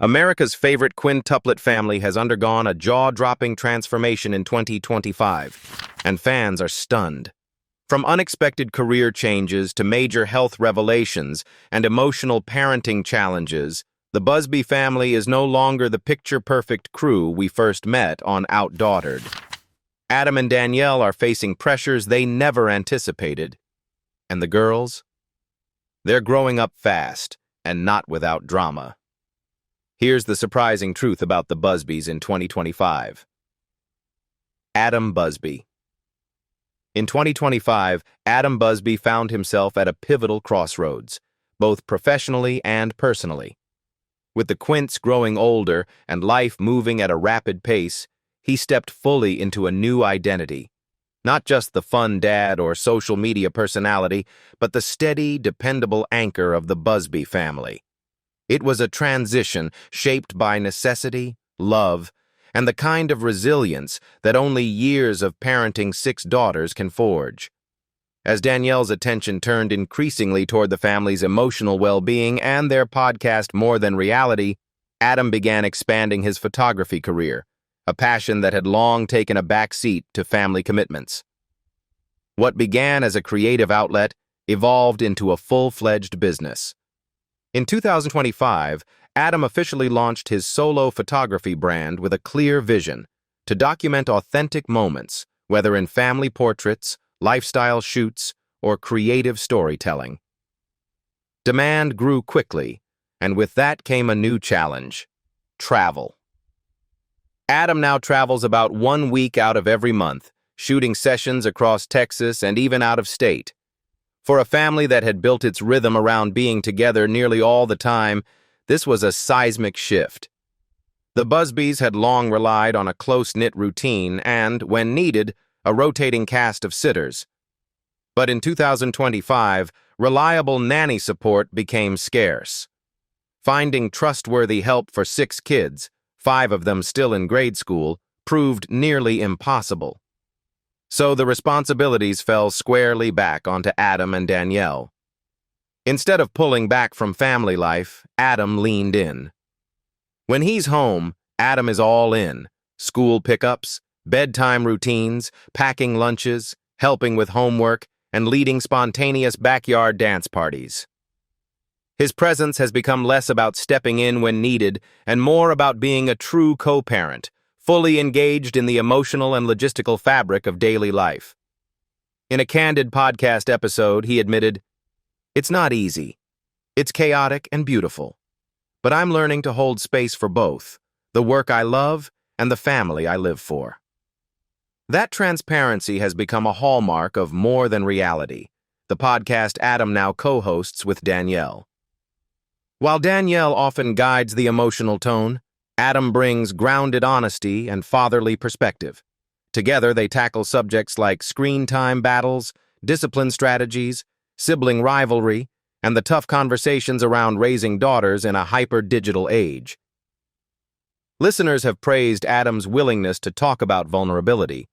America's favorite quintuplet family has undergone a jaw-dropping transformation in 2025, and fans are stunned. From unexpected career changes to major health revelations and emotional parenting challenges, the Busby family is no longer the picture-perfect crew we first met on Outdaughtered. Adam and Danielle are facing pressures they never anticipated. And the girls? They're growing up fast, and not without drama. Here's the surprising truth about the Busbys in 2025. Adam Busby. In 2025, Adam Busby found himself at a pivotal crossroads, both professionally and personally. With the Quints growing older and life moving at a rapid pace, he stepped fully into a new identity. Not just the fun dad or social media personality, but the steady, dependable anchor of the Busby family. It was a transition shaped by necessity, love, and the kind of resilience that only years of parenting 6 daughters can forge. As Danielle's attention turned increasingly toward the family's emotional well-being and their podcast More Than Reality, Adam began expanding his photography career, a passion that had long taken a back seat to family commitments. What began as a creative outlet evolved into a full-fledged business. In 2025, Adam officially launched his solo photography brand with a clear vision to document authentic moments, whether in family portraits, lifestyle shoots, or creative storytelling. Demand grew quickly, and with that came a new challenge: travel. Adam now travels about 1 week out of every month, shooting sessions across Texas and even out of state. For a family that had built its rhythm around being together nearly all the time, this was a seismic shift. The Busbys had long relied on a close-knit routine and, when needed, a rotating cast of sitters. But in 2025, reliable nanny support became scarce. Finding trustworthy help for 6 kids, 5 of them still in grade school, proved nearly impossible. So the responsibilities fell squarely back onto Adam and Danielle. Instead of pulling back from family life, Adam leaned in. When he's home, Adam is all in: school pickups, bedtime routines, packing lunches, helping with homework, and leading spontaneous backyard dance parties. His presence has become less about stepping in when needed and more about being a true co-parent, fully engaged in the emotional and logistical fabric of daily life. In a candid podcast episode, he admitted, "It's not easy. It's chaotic and beautiful. But I'm learning to hold space for both, the work I love and the family I live for." That transparency has become a hallmark of More Than Reality, the podcast Adam now co-hosts with Danielle. While Danielle often guides the emotional tone, Adam brings grounded honesty and fatherly perspective. Together, they tackle subjects like screen time battles, discipline strategies, sibling rivalry, and the tough conversations around raising daughters in a hyper-digital age. Listeners have praised Adam's willingness to talk about vulnerability,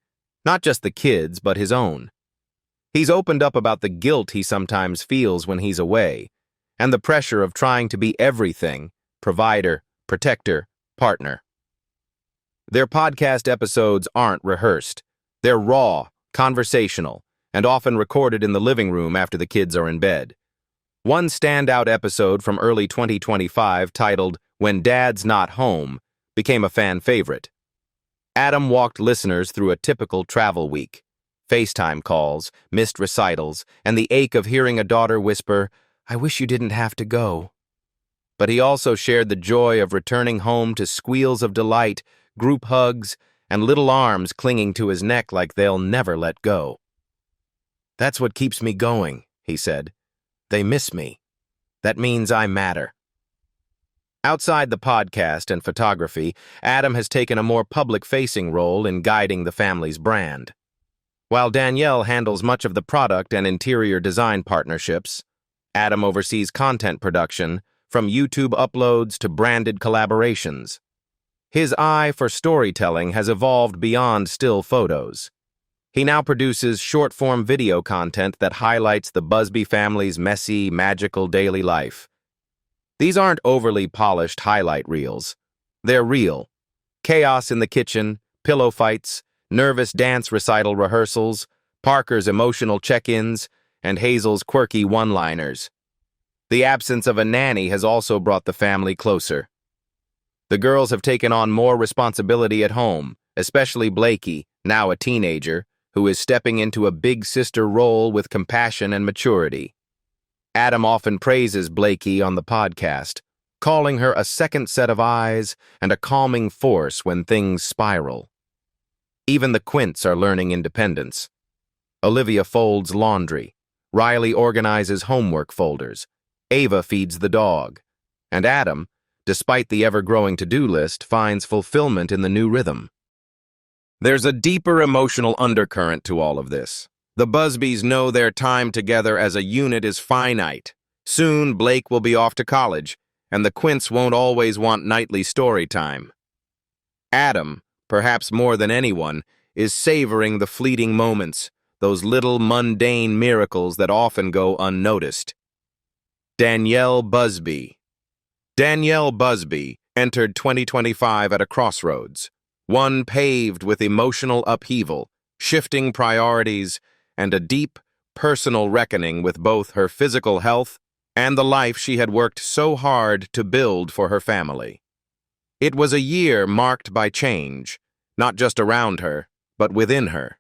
not just the kids, but his own. He's opened up about the guilt he sometimes feels when he's away, and the pressure of trying to be everything: provider, protector, partner. Their podcast episodes aren't rehearsed. They're raw, conversational, and often recorded in the living room after the kids are in bed. One standout episode from early 2025, titled "When Dad's Not Home," became a fan favorite. Adam walked listeners through a typical travel week: FaceTime calls, missed recitals, and the ache of hearing a daughter whisper, "I wish you didn't have to go." But he also shared the joy of returning home to squeals of delight, group hugs, and little arms clinging to his neck like they'll never let go. "That's what keeps me going," he said. "They miss me. That means I matter." Outside the podcast and photography, Adam has taken a more public-facing role in guiding the family's brand. While Danielle handles much of the product and interior design partnerships, Adam oversees content production, from YouTube uploads to branded collaborations. His eye for storytelling has evolved beyond still photos. He now produces short-form video content that highlights the Busby family's messy, magical daily life. These aren't overly polished highlight reels. They're real. Chaos in the kitchen, pillow fights, nervous dance recital rehearsals, Parker's emotional check-ins, and Hazel's quirky one-liners. The absence of a nanny has also brought the family closer. The girls have taken on more responsibility at home, especially Blayke, now a teenager, who is stepping into a big sister role with compassion and maturity. Adam often praises Blayke on the podcast, calling her a second set of eyes and a calming force when things spiral. Even the Quints are learning independence. Olivia folds laundry, Riley organizes homework folders, Ava feeds the dog, and Adam, despite the ever-growing to-do list, finds fulfillment in the new rhythm. There's a deeper emotional undercurrent to all of this. The Busbys know their time together as a unit is finite. Soon, Blayke will be off to college, and the Quints won't always want nightly story time. Adam, perhaps more than anyone, is savoring the fleeting moments, those little mundane miracles that often go unnoticed. Danielle Busby. Danielle Busby entered 2025 at a crossroads, one paved with emotional upheaval, shifting priorities, and a deep, personal reckoning with both her physical health and the life she had worked so hard to build for her family. It was a year marked by change, not just around her, but within her.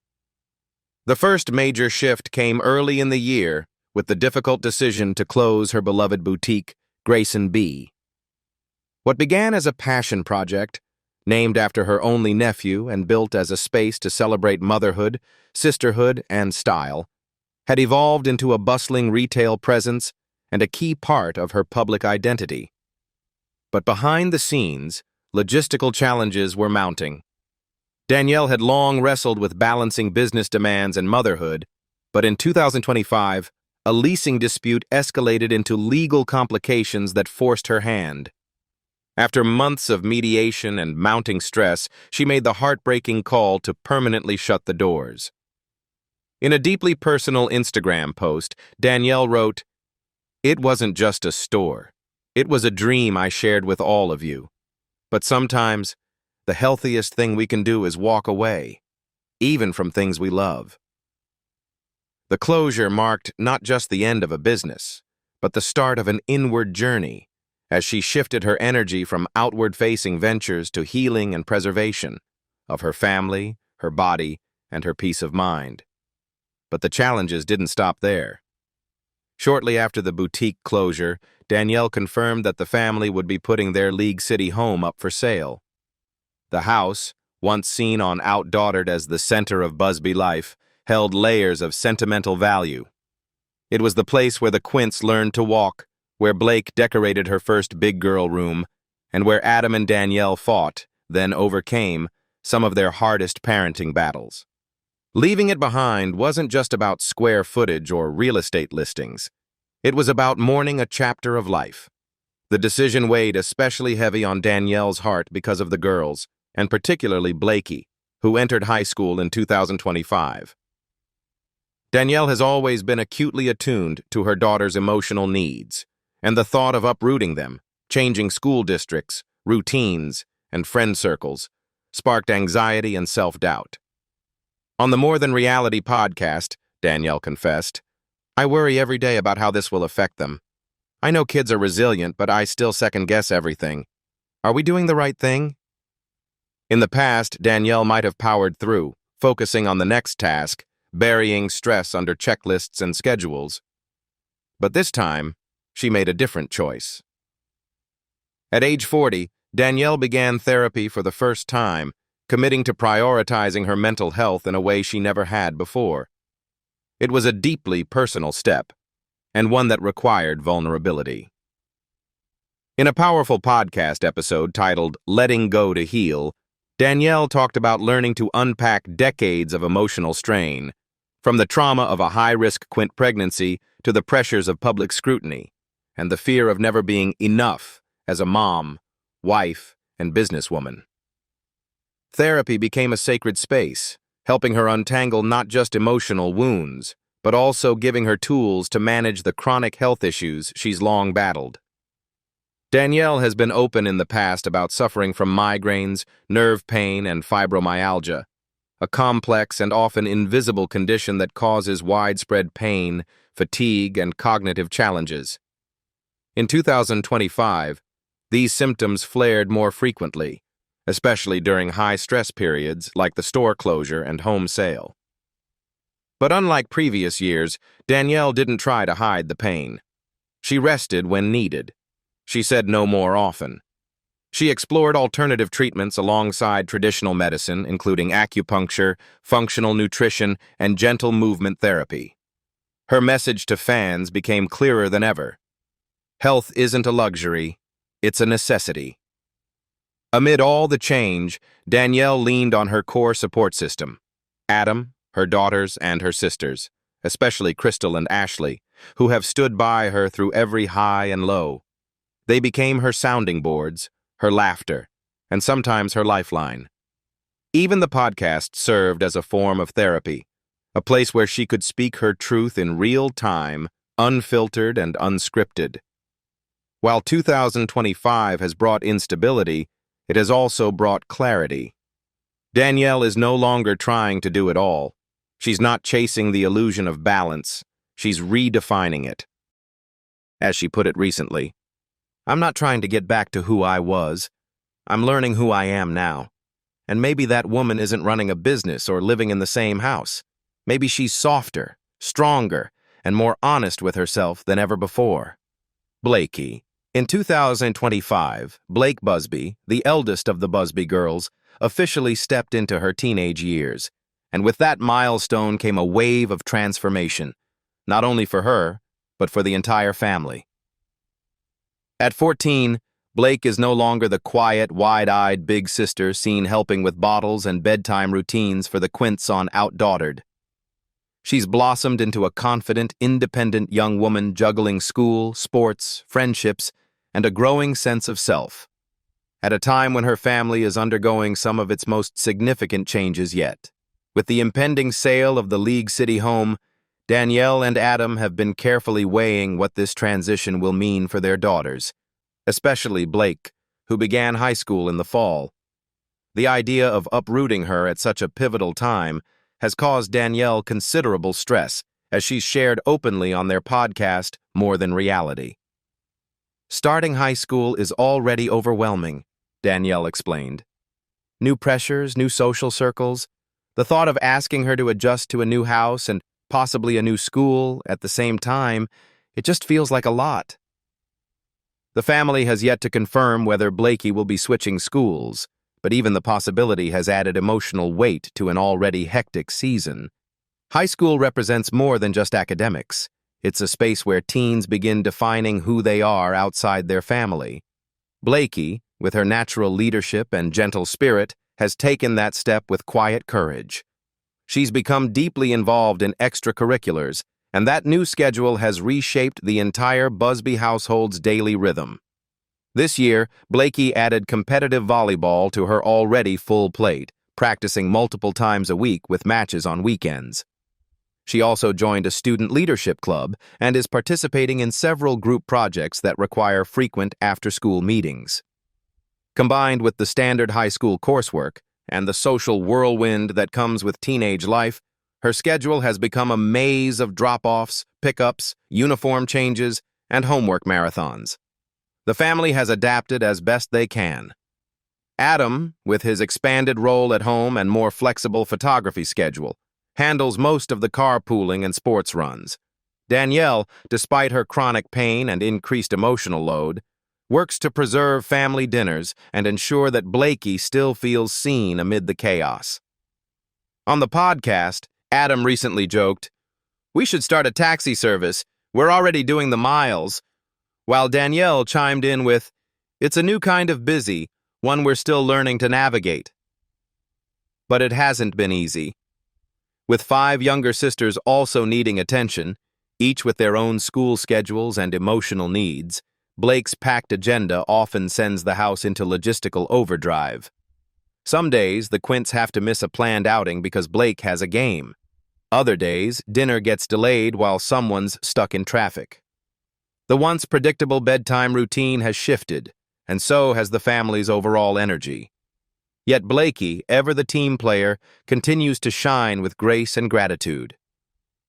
The first major shift came early in the year with the difficult decision to close her beloved boutique, Grayson B. What began as a passion project, named after her only nephew and built as a space to celebrate motherhood, sisterhood, and style, had evolved into a bustling retail presence and a key part of her public identity. But behind the scenes, logistical challenges were mounting. Danielle had long wrestled with balancing business demands and motherhood, but in 2025, a leasing dispute escalated into legal complications that forced her hand. After months of mediation and mounting stress, she made the heartbreaking call to permanently shut the doors. In a deeply personal Instagram post, Danielle wrote, "It wasn't just a store. It was a dream I shared with all of you. But sometimes, the healthiest thing we can do is walk away, even from things we love." The closure marked not just the end of a business, but the start of an inward journey, as she shifted her energy from outward-facing ventures to healing and preservation of her family, her body, and her peace of mind. But the challenges didn't stop there. Shortly after the boutique closure, Danielle confirmed that the family would be putting their League City home up for sale. The house, once seen on Outdaughtered as the center of Busby life, held layers of sentimental value. It was the place where the Quints learned to walk, where Blayke decorated her first big girl room, and where Adam and Danielle fought, then overcame, some of their hardest parenting battles. Leaving it behind wasn't just about square footage or real estate listings. It was about mourning a chapter of life. The decision weighed especially heavy on Danielle's heart because of the girls, and particularly Blayke, who entered high school in 2025. Danielle has always been acutely attuned to her daughter's emotional needs, and the thought of uprooting them, changing school districts, routines, and friend circles, sparked anxiety and self-doubt. On the More Than Reality podcast, Danielle confessed, "I worry every day about how this will affect them. I know kids are resilient, but I still second-guess everything. Are we doing the right thing?" In the past, Danielle might have powered through, focusing on the next task, burying stress under checklists and schedules. But this time, she made a different choice. At age 40, Danielle began therapy for the first time, committing to prioritizing her mental health in a way she never had before. It was a deeply personal step, and one that required vulnerability. In a powerful podcast episode titled "Letting Go to Heal," Danielle talked about learning to unpack decades of emotional strain, from the trauma of a high-risk Quint pregnancy to the pressures of public scrutiny, and the fear of never being enough as a mom, wife, and businesswoman. Therapy became a sacred space, helping her untangle not just emotional wounds, but also giving her tools to manage the chronic health issues she's long battled. Danielle has been open in the past about suffering from migraines, nerve pain, and fibromyalgia, a complex and often invisible condition that causes widespread pain, fatigue, and cognitive challenges. In 2025, these symptoms flared more frequently, especially during high-stress periods like the store closure and home sale. But unlike previous years, Danielle didn't try to hide the pain. She rested when needed. She said no more often. She explored alternative treatments alongside traditional medicine, including acupuncture, functional nutrition, and gentle movement therapy. Her message to fans became clearer than ever. Health isn't a luxury, it's a necessity. Amid all the change, Danielle leaned on her core support system: Adam, her daughters, and her sisters, especially Crystal and Ashley, who have stood by her through every high and low. They became her sounding boards, her laughter, and sometimes her lifeline. Even the podcast served as a form of therapy, a place where she could speak her truth in real time, unfiltered and unscripted. While 2025 has brought instability, it has also brought clarity. Danielle is no longer trying to do it all. She's not chasing the illusion of balance. She's redefining it. As she put it recently, "I'm not trying to get back to who I was. I'm learning who I am now. And maybe that woman isn't running a business or living in the same house. Maybe she's softer, stronger, and more honest with herself than ever before." Blayke. In 2025, Blayke Busby, the eldest of the Busby girls, officially stepped into her teenage years. And with that milestone came a wave of transformation, not only for her, but for the entire family. At 14, Blayke is no longer the quiet, wide-eyed big sister seen helping with bottles and bedtime routines for the Quints on Outdaughtered. She's blossomed into a confident, independent young woman juggling school, sports, friendships, and a growing sense of self. At a time when her family is undergoing some of its most significant changes yet. With the impending sale of the League City home, Danielle and Adam have been carefully weighing what this transition will mean for their daughters, especially Blayke, who began high school in the fall. The idea of uprooting her at such a pivotal time has caused Danielle considerable stress, as she's shared openly on their podcast, More Than Reality. "Starting high school is already overwhelming," Danielle explained. "New pressures, new social circles. The thought of asking her to adjust to a new house and possibly a new school at the same time, it just feels like a lot." The family has yet to confirm whether Blayke will be switching schools, but even the possibility has added emotional weight to an already hectic season. High school represents more than just academics. It's a space where teens begin defining who they are outside their family. Blayke, with her natural leadership and gentle spirit, has taken that step with quiet courage. She's become deeply involved in extracurriculars, and that new schedule has reshaped the entire Busby household's daily rhythm. This year, Blayke added competitive volleyball to her already full plate, practicing multiple times a week with matches on weekends. She also joined a student leadership club and is participating in several group projects that require frequent after-school meetings. Combined with the standard high school coursework and the social whirlwind that comes with teenage life, her schedule has become a maze of drop-offs, pickups, uniform changes, and homework marathons. The family has adapted as best they can. Adam, with his expanded role at home and more flexible photography schedule, handles most of the carpooling and sports runs. Danielle, despite her chronic pain and increased emotional load, works to preserve family dinners and ensure that Blayke still feels seen amid the chaos. On the podcast, Adam recently joked, "We should start a taxi service. We're already doing the miles," while Danielle chimed in with, "It's a new kind of busy, one we're still learning to navigate." But it hasn't been easy. With 5 younger sisters also needing attention, each with their own school schedules and emotional needs, Blayke's packed agenda often sends the house into logistical overdrive. Some days, the Quints have to miss a planned outing because Blayke has a game. Other days, dinner gets delayed while someone's stuck in traffic. The once predictable bedtime routine has shifted, and so has the family's overall energy. Yet Blayke, ever the team player, continues to shine with grace and gratitude.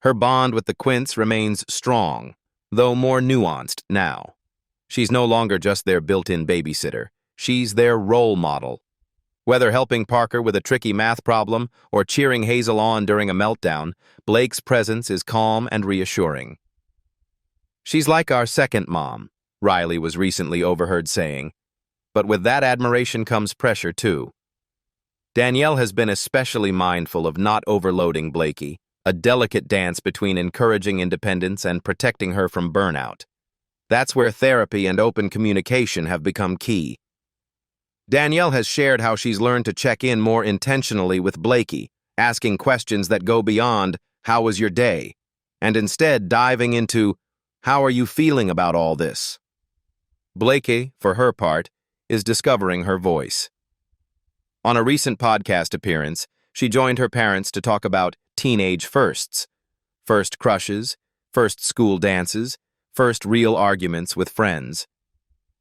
Her bond with the Quints remains strong, though more nuanced now. She's no longer just their built-in babysitter. She's their role model. Whether helping Parker with a tricky math problem or cheering Hazel on during a meltdown, Blayke's presence is calm and reassuring. "She's like our second mom," Riley was recently overheard saying. But with that admiration comes pressure, too. Danielle has been especially mindful of not overloading Blayke, a delicate dance between encouraging independence and protecting her from burnout. That's where therapy and open communication have become key. Danielle has shared how she's learned to check in more intentionally with Blayke, asking questions that go beyond, "How was your day?" and instead diving into, "How are you feeling about all this?" Blayke, for her part, is discovering her voice. On a recent podcast appearance, she joined her parents to talk about teenage firsts. First crushes, first school dances, first real arguments with friends.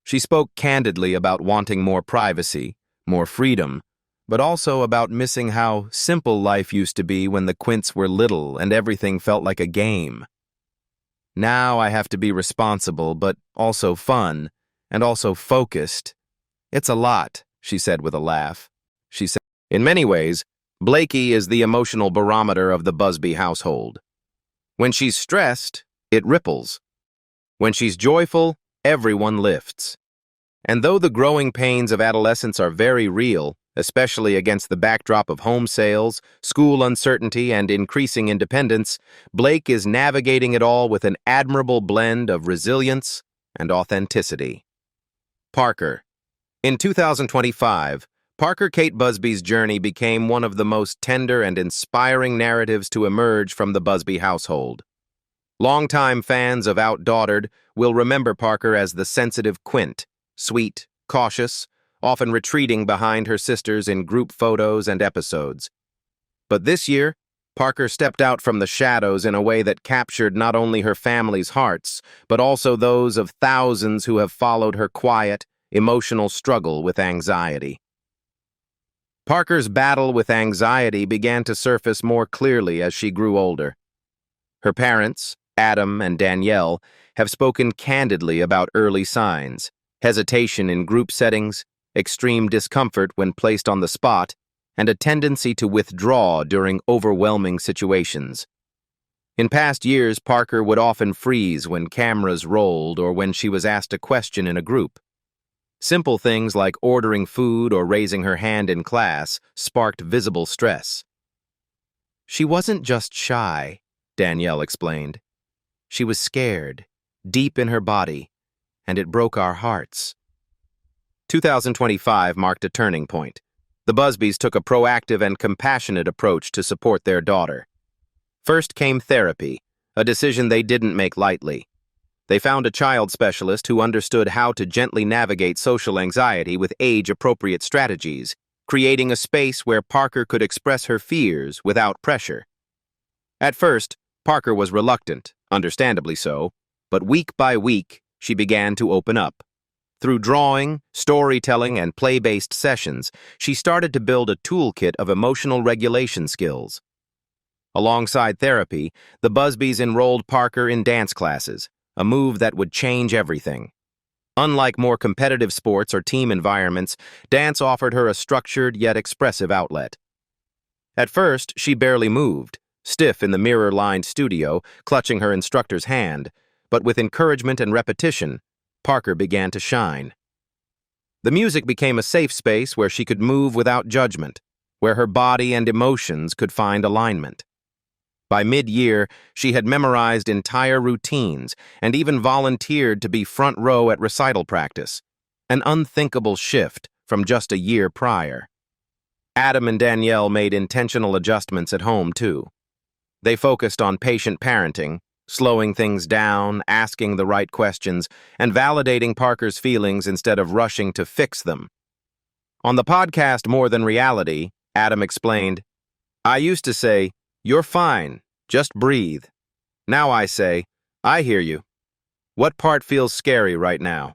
She spoke candidly about wanting more privacy, more freedom, but also about missing how simple life used to be when the Quints were little and everything felt like a game. "Now I have to be responsible, but also fun, and also focused. It's a lot," she said with a laugh. She said, "In many ways, Blayke is the emotional barometer of the Busby household. When she's stressed, it ripples. When she's joyful, everyone lifts. And though the growing pains of adolescence are very real, especially against the backdrop of home sales, school uncertainty, and increasing independence, Blayke is navigating it all with an admirable blend of resilience and authenticity." Parker. In 2025, Parker Kate Busby's journey became one of the most tender and inspiring narratives to emerge from the Busby household. Longtime fans of Outdaughtered will remember Parker as the sensitive Quint, sweet, cautious, often retreating behind her sisters in group photos and episodes. But this year, Parker stepped out from the shadows in a way that captured not only her family's hearts, but also those of thousands who have followed her quiet, emotional struggle with anxiety. Parker's battle with anxiety began to surface more clearly as she grew older. Her parents, Adam and Danielle, have spoken candidly about early signs: hesitation in group settings, extreme discomfort when placed on the spot, and a tendency to withdraw during overwhelming situations. In past years, Parker would often freeze when cameras rolled or when she was asked a question in a group. Simple things like ordering food or raising her hand in class sparked visible stress. "She wasn't just shy," Danielle explained. "She was scared, deep in her body, and it broke our hearts." 2025 marked a turning point. The Busbys took a proactive and compassionate approach to support their daughter. First came therapy, a decision they didn't make lightly. They found a child specialist who understood how to gently navigate social anxiety with age-appropriate strategies, creating a space where Parker could express her fears without pressure. At first, Parker was reluctant, understandably so, but week by week, she began to open up. Through drawing, storytelling, and play-based sessions, she started to build a toolkit of emotional regulation skills. Alongside therapy, the Busbys enrolled Parker in dance classes, a move that would change everything. Unlike more competitive sports or team environments, dance offered her a structured yet expressive outlet. At first, she barely moved, stiff in the mirror-lined studio, clutching her instructor's hand, but with encouragement and repetition, Parker began to shine. The music became a safe space where she could move without judgment, where her body and emotions could find alignment. By mid-year, she had memorized entire routines and even volunteered to be front row at recital practice, an unthinkable shift from just a year prior. Adam and Danielle made intentional adjustments at home, too. They focused on patient parenting, slowing things down, asking the right questions, and validating Parker's feelings instead of rushing to fix them. On the podcast More Than Reality, Adam explained, "I used to say, 'You're fine, just breathe.' Now I say, 'I hear you. What part feels scary right now?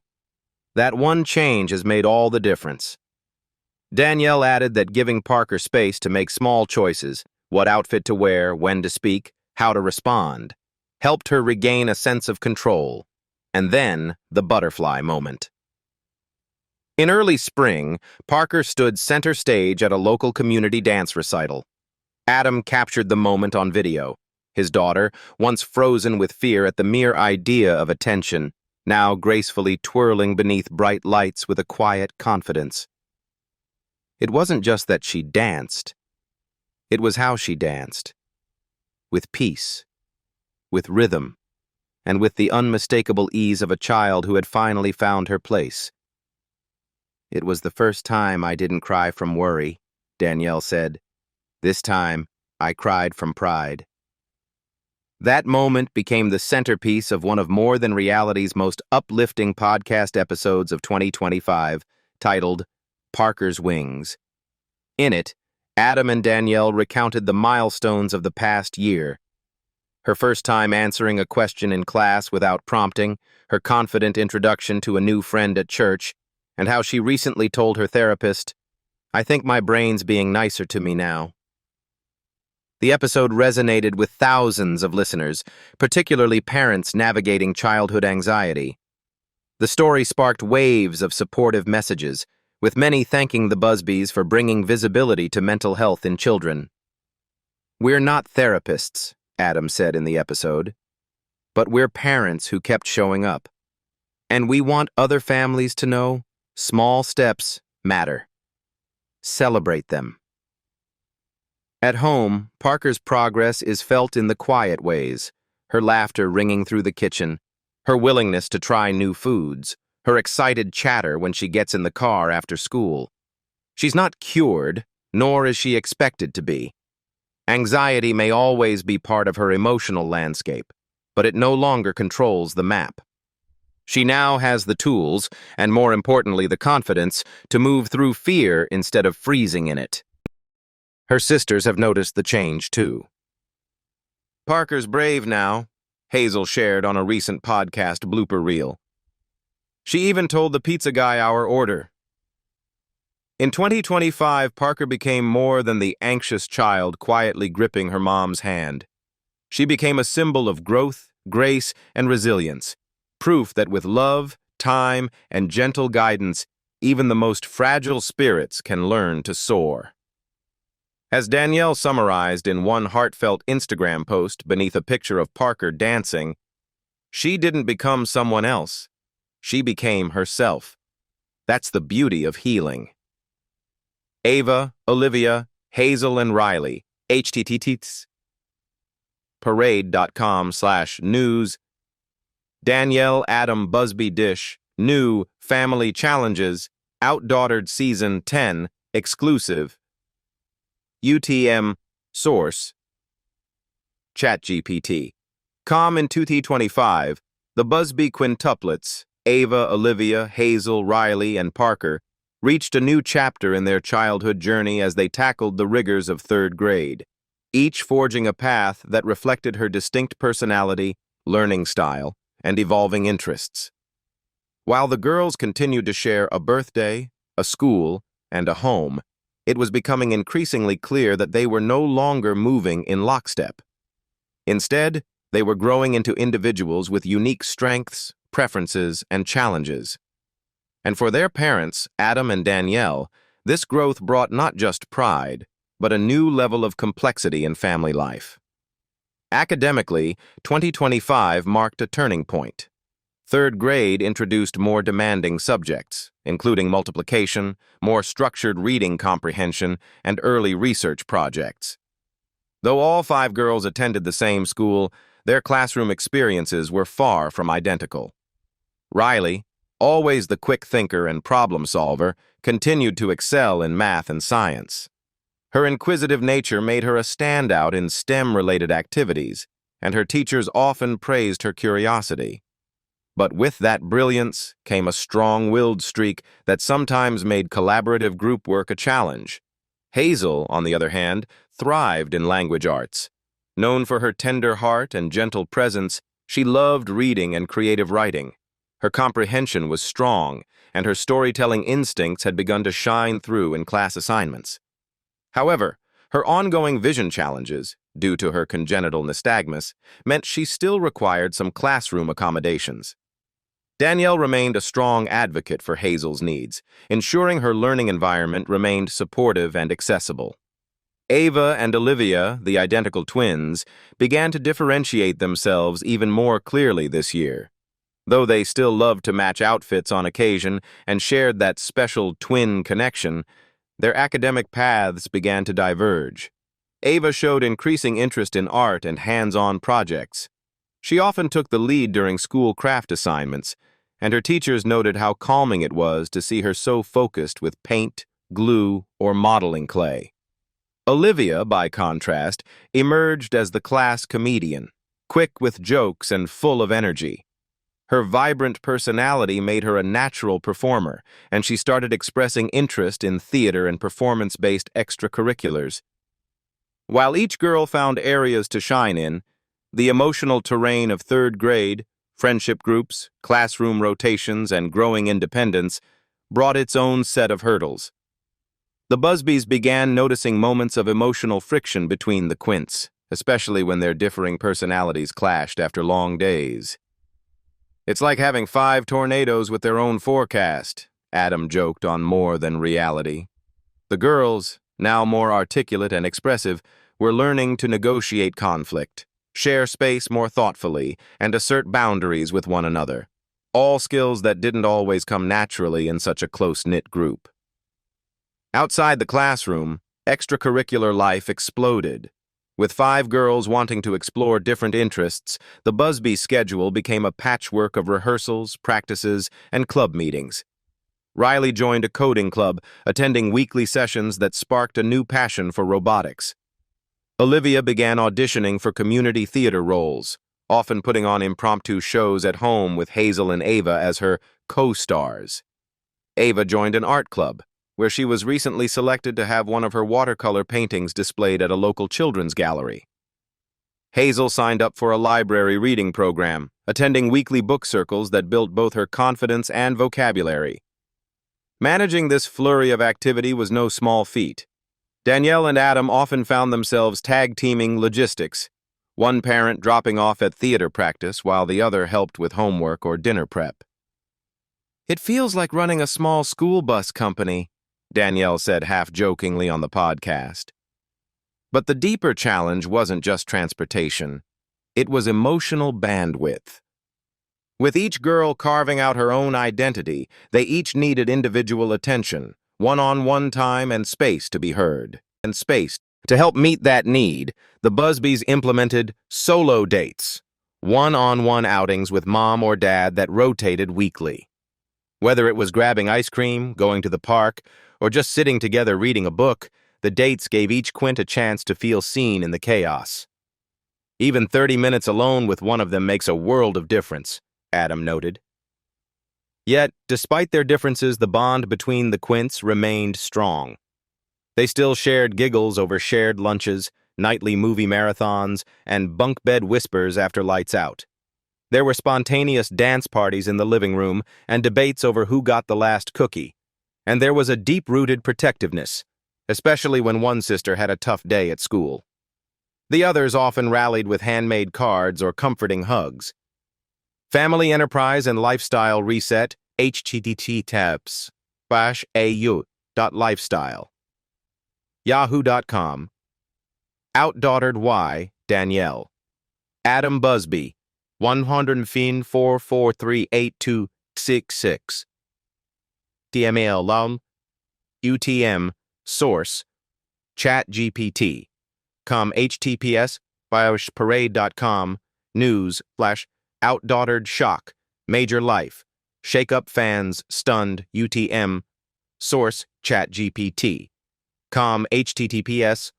That one change has made all the difference. Danielle added that giving Parker space to make small choices, what outfit to wear, when to speak, how to respond, helped her regain a sense of control. And then, the butterfly moment. In early spring, Parker stood center stage at a local community dance recital. Adam captured the moment on video. His daughter, once frozen with fear at the mere idea of attention, now gracefully twirling beneath bright lights with a quiet confidence. It wasn't just that she danced. It was how she danced. With peace, with rhythm, and with the unmistakable ease of a child who had finally found her place. "It was the first time I didn't cry from worry," Danielle said. "This time, I cried from pride." That moment became the centerpiece of one of More Than Reality's most uplifting podcast episodes of 2025, titled Parker's Wings. In it, Adam and Danielle recounted the milestones of the past year. Her first time answering a question in class without prompting, her confident introduction to a new friend at church, and how she recently told her therapist, "I think my brain's being nicer to me now." The episode resonated with thousands of listeners, particularly parents navigating childhood anxiety. The story sparked waves of supportive messages, with many thanking the Busbys for bringing visibility to mental health in children. "We're not therapists," Adam said in the episode, "but we're parents who kept showing up. And we want other families to know small steps matter. Celebrate them." At home, Parker's progress is felt in the quiet ways, her laughter ringing through the kitchen, her willingness to try new foods, her excited chatter when she gets in the car after school. She's not cured, nor is she expected to be. Anxiety may always be part of her emotional landscape, but it no longer controls the map. She now has the tools, and more importantly the confidence, to move through fear instead of freezing in it. Her sisters have noticed the change, too. "Parker's brave now," Hazel shared on a recent podcast blooper reel. "She even told the pizza guy our order." In 2025, Parker became more than the anxious child quietly gripping her mom's hand. She became a symbol of growth, grace, and resilience, proof that with love, time, and gentle guidance, even the most fragile spirits can learn to soar. As Danielle summarized in one heartfelt Instagram post beneath a picture of Parker dancing, "She didn't become someone else. She became herself. That's the beauty of healing." Ava, Olivia, Hazel, and Riley, https parade.com/news. Danielle, Adam, Busby Dish, new Family Challenges, Outdaughtered Season 10, exclusive. UTM, source. ChatGPT. In 2025, the Busby quintuplets, Ava, Olivia, Hazel, Riley, and Parker, reached a new chapter in their childhood journey as they tackled the rigors of third grade, each forging a path that reflected her distinct personality, learning style, and evolving interests. While the girls continued to share a birthday, a school, and a home, it was becoming increasingly clear that they were no longer moving in lockstep. Instead, they were growing into individuals with unique strengths, preferences, and challenges. And for their parents, Adam and Danielle, this growth brought not just pride, but a new level of complexity in family life. Academically, 2025 marked a turning point. Third grade introduced more demanding subjects, including multiplication, more structured reading comprehension, and early research projects. Though all 5 girls attended the same school, their classroom experiences were far from identical. Riley, always the quick thinker and problem solver, continued to excel in math and science. Her inquisitive nature made her a standout in STEM-related activities, and her teachers often praised her curiosity. But with that brilliance came a strong-willed streak that sometimes made collaborative group work a challenge. Hazel, on the other hand, thrived in language arts. Known for her tender heart and gentle presence, She loved reading and creative writing. Her comprehension was strong, and her storytelling instincts had begun to shine through in class assignments. However, her ongoing vision challenges, due to her congenital nystagmus, meant she still required some classroom accommodations. Danielle remained a strong advocate for Hazel's needs, ensuring her learning environment remained supportive and accessible. Ava and Olivia, the identical twins, began to differentiate themselves even more clearly this year. Though they still loved to match outfits on occasion and shared that special twin connection, their academic paths began to diverge. Ava showed increasing interest in art and hands-on projects. She often took the lead during school craft assignments, and her teachers noted how calming it was to see her so focused with paint, glue, or modeling clay. Olivia, by contrast, emerged as the class comedian, quick with jokes and full of energy. Her vibrant personality made her a natural performer, and she started expressing interest in theater and performance-based extracurriculars. While each girl found areas to shine in, the emotional terrain of third grade, friendship groups, classroom rotations, and growing independence brought its own set of hurdles. The Busbys began noticing moments of emotional friction between the Quints, especially when their differing personalities clashed after long days. "It's like having 5 tornadoes with their own forecast," Adam joked on More Than Reality. The girls, now more articulate and expressive, were learning to negotiate conflict, share space more thoughtfully, and assert boundaries with one another, all skills that didn't always come naturally in such a close-knit group. Outside the classroom, extracurricular life exploded. With 5 girls wanting to explore different interests, the Busby schedule became a patchwork of rehearsals, practices, and club meetings. Riley joined a coding club, attending weekly sessions that sparked a new passion for robotics. Olivia began auditioning for community theater roles, often putting on impromptu shows at home with Hazel and Ava as her co-stars. Ava joined an art club, where she was recently selected to have one of her watercolor paintings displayed at a local children's gallery. Hazel signed up for a library reading program, attending weekly book circles that built both her confidence and vocabulary. Managing this flurry of activity was no small feat. Danielle and Adam often found themselves tag-teaming logistics, one parent dropping off at theater practice while the other helped with homework or dinner prep. "It feels like running a small school bus company," Danielle said half-jokingly on the podcast. But the deeper challenge wasn't just transportation. It was emotional bandwidth. With each girl carving out her own identity, they each needed individual attention, one-on-one time and space to be heard. To help meet that need, the Busbys implemented solo dates, one-on-one outings with mom or dad that rotated weekly. Whether it was grabbing ice cream, going to the park, or just sitting together reading a book, the dates gave each Quint a chance to feel seen in the chaos. "Even 30 minutes alone with one of them makes a world of difference," Adam noted. Yet, despite their differences, the bond between the Quints remained strong. They still shared giggles over shared lunches, nightly movie marathons, and bunk bed whispers after lights out. There were spontaneous dance parties in the living room and debates over who got the last cookie. And there was a deep-rooted protectiveness, especially when one sister had a tough day at school. The others often rallied with handmade cards or comforting hugs. Family Enterprise and Lifestyle Reset, https://au.lifestyle. Yahoo.com. Outdaughtered Y, Danielle. Adam Busby, 104438266. DML LUM, UTM, source, ChatGPT. https://parade.com, news, outdaughtered shock, major life, shake up fans, stunned, UTM, source, ChatGPT. https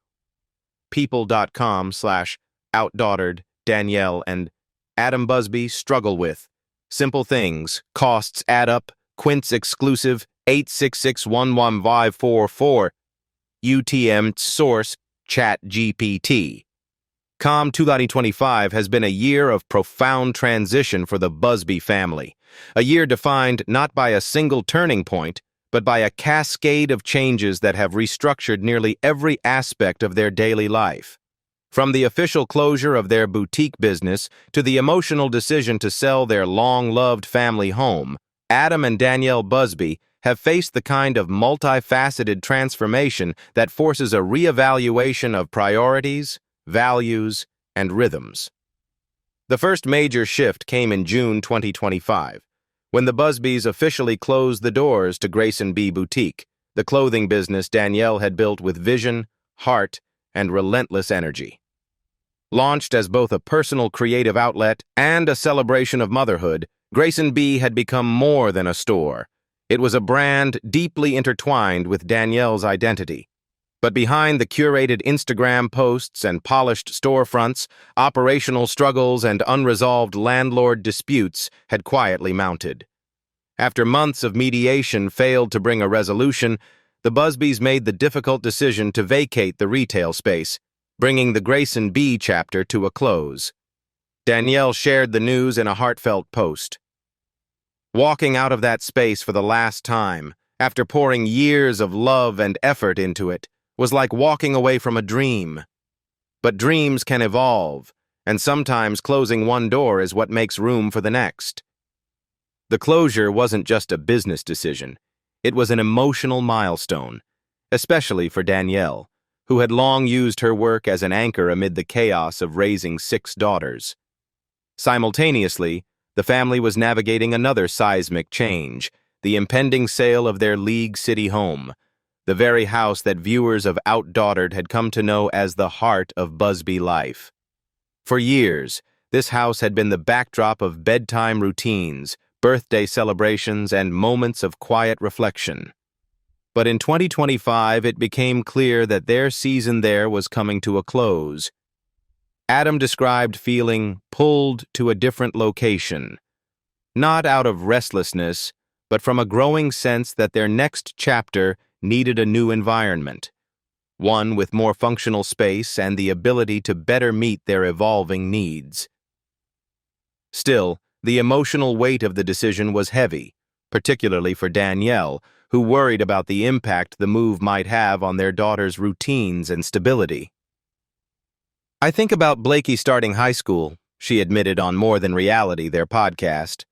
people.com/outdaughtered Danielle and Adam Busby struggle with simple things, costs add up, Quints exclusive 866115544, UTM source ChatGPT. Calm 2025 has been a year of profound transition for the Busby family, a year defined not by a single turning point, but by a cascade of changes that have restructured nearly every aspect of their daily life. From the official closure of their boutique business to the emotional decision to sell their long-loved family home, Adam and Danielle Busby have faced the kind of multifaceted transformation that forces a reevaluation of priorities, values, and rhythms. The first major shift came in June 2025, when the Busbys officially closed the doors to Grayson B Boutique, the clothing business Danielle had built with vision, heart, and relentless energy. Launched as both a personal creative outlet and a celebration of motherhood, Grayson B had become more than a store. It was a brand deeply intertwined with Danielle's identity. But behind the curated Instagram posts and polished storefronts, operational struggles and unresolved landlord disputes had quietly mounted. After months of mediation failed to bring a resolution, the Busbys made the difficult decision to vacate the retail space, bringing the Grayson B chapter to a close. Danielle shared the news in a heartfelt post. Walking out of that space for the last time, after pouring years of love and effort into it, was like walking away from a dream. But dreams can evolve, and sometimes closing one door is what makes room for the next. The closure wasn't just a business decision. It was an emotional milestone, especially for Danielle, who had long used her work as an anchor amid the chaos of raising 6 daughters. Simultaneously, the family was navigating another seismic change, the impending sale of their League City home, the very house that viewers of Outdaughtered had come to know as the heart of Busby life. For years, this house had been the backdrop of bedtime routines, birthday celebrations, and moments of quiet reflection. But in 2025, it became clear that their season there was coming to a close. Adam described feeling pulled to a different location, not out of restlessness, but from a growing sense that their next chapter needed a new environment, one with more functional space and the ability to better meet their evolving needs. Still, the emotional weight of the decision was heavy, particularly for Danielle, who worried about the impact the move might have on their daughter's routines and stability. "I think about Blayke starting high school," she admitted on More Than Reality, their podcast.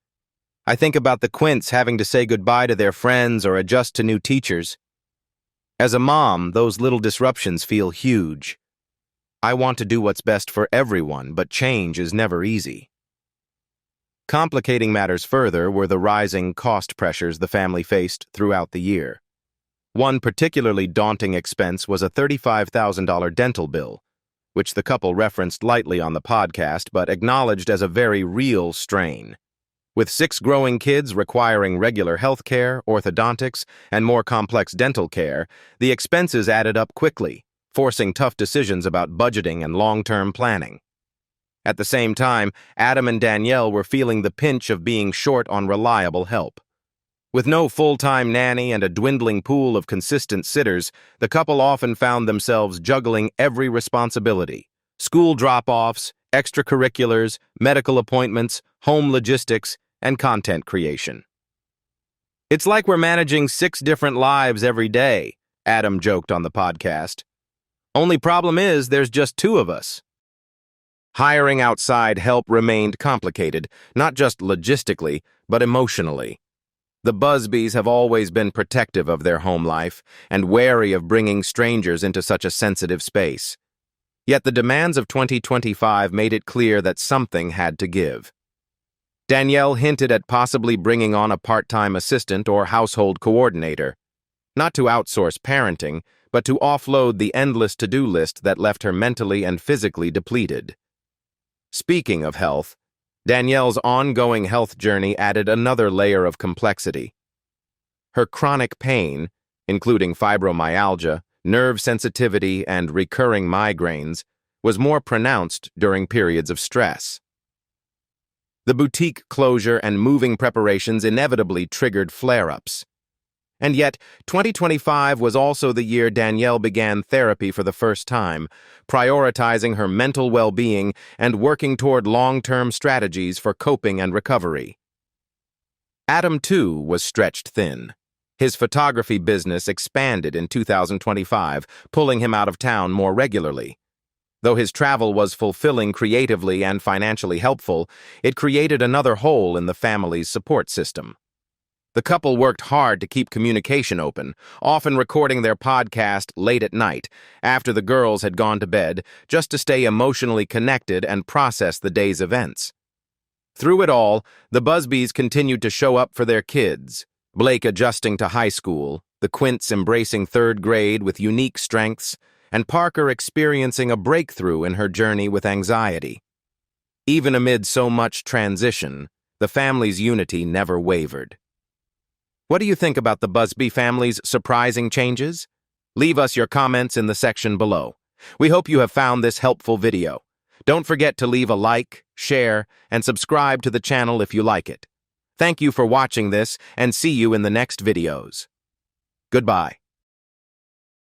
"I think about the Quints having to say goodbye to their friends or adjust to new teachers. As a mom, those little disruptions feel huge. I want to do what's best for everyone, but change is never easy." Complicating matters further were the rising cost pressures the family faced throughout the year. One particularly daunting expense was a $35,000 dental bill, which the couple referenced lightly on the podcast but acknowledged as a very real strain. With 6 growing kids requiring regular health care, orthodontics, and more complex dental care, the expenses added up quickly, forcing tough decisions about budgeting and long-term planning. At the same time, Adam and Danielle were feeling the pinch of being short on reliable help. With no full-time nanny and a dwindling pool of consistent sitters, the couple often found themselves juggling every responsibility: school drop-offs, extracurriculars, medical appointments, home logistics, and content creation. "It's like we're managing 6 different lives every day," Adam joked on the podcast. "Only problem is there's just 2 of us." Hiring outside help remained complicated, not just logistically, but emotionally. The Busbys have always been protective of their home life and wary of bringing strangers into such a sensitive space. Yet the demands of 2025 made it clear that something had to give. Danielle hinted at possibly bringing on a part-time assistant or household coordinator, not to outsource parenting, but to offload the endless to-do list that left her mentally and physically depleted. Speaking of health, Danielle's ongoing health journey added another layer of complexity. Her chronic pain, including fibromyalgia, nerve sensitivity, and recurring migraines, was more pronounced during periods of stress. The boutique closure and moving preparations inevitably triggered flare-ups, And yet, 2025 was also the year Danielle began therapy for the first time, prioritizing her mental well-being and working toward long-term strategies for coping and recovery. Adam, too, was stretched thin. His photography business expanded in 2025, pulling him out of town more regularly. Though his travel was fulfilling creatively and financially helpful, it created another hole in the family's support system. The couple worked hard to keep communication open, often recording their podcast late at night, after the girls had gone to bed, just to stay emotionally connected and process the day's events. Through it all, the Busbys continued to show up for their kids, Blayke adjusting to high school, the Quints embracing third grade with unique strengths, and Parker experiencing a breakthrough in her journey with anxiety. Even amid so much transition, the family's unity never wavered. What do you think about the Busby family's surprising changes? Leave us your comments in the section below. We hope you have found this helpful video. Don't forget to leave a like, share, and subscribe to the channel if you like it. Thank you for watching this, and see you in the next videos. Goodbye.